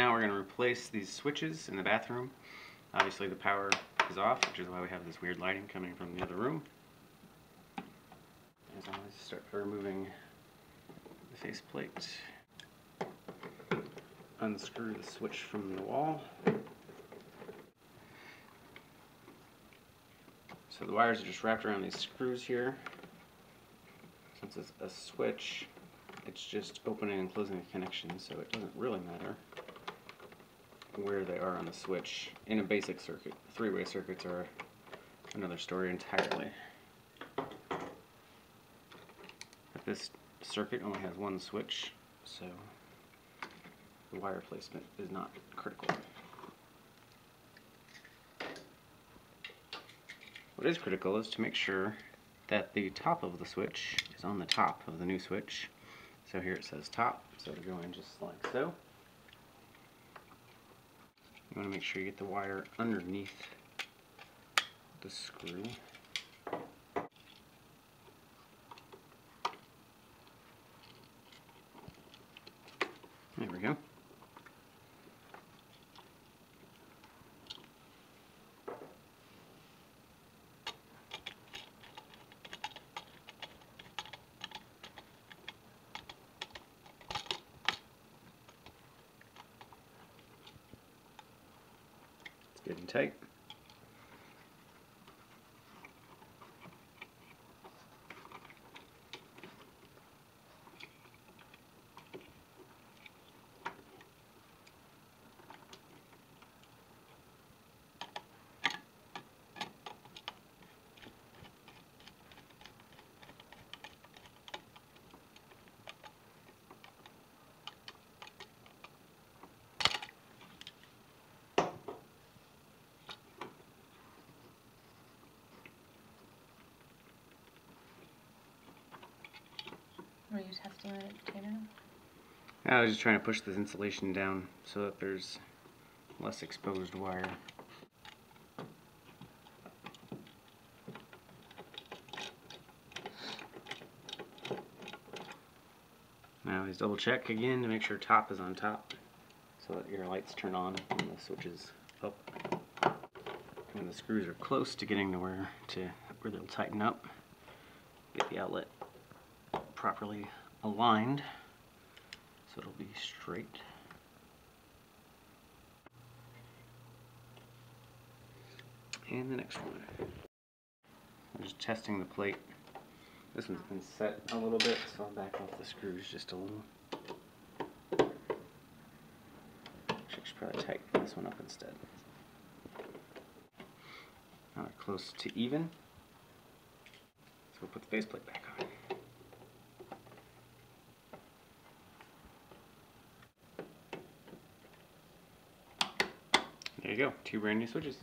Now we're going to replace these switches in the bathroom. Obviously the power is off, which is why we have this weird lighting coming from the other room. As always, start by removing the faceplate. Unscrew the switch from the wall. So the wires are just wrapped around these screws here. Since it's a switch, it's just opening and closing the connection, so it doesn't really matter where they are on the switch. In a basic circuit, three-way circuits are another story entirely. But this circuit only has one switch, so the wire placement is not critical. What is critical is to make sure that the top of the switch is on the top of the new switch. So here it says top, so it'll go in just like so. You want to make sure you get the wire underneath the screw. There we go. It's good and tight. Were you testing the container? I was just trying to push this insulation down so that there's less exposed wire. Now always double check again to make sure top is on top so that your lights turn on when the switch is up. When the screws are close to getting to where they'll tighten up, get the outlet properly aligned so it'll be straight. And the next one. I'm just testing the plate. This one's been set a little bit, so I'll back off the screws just a little. Should probably tighten this one up instead. Now they're close to even, so we'll put the faceplate back on. There you go, 2 brand new switches.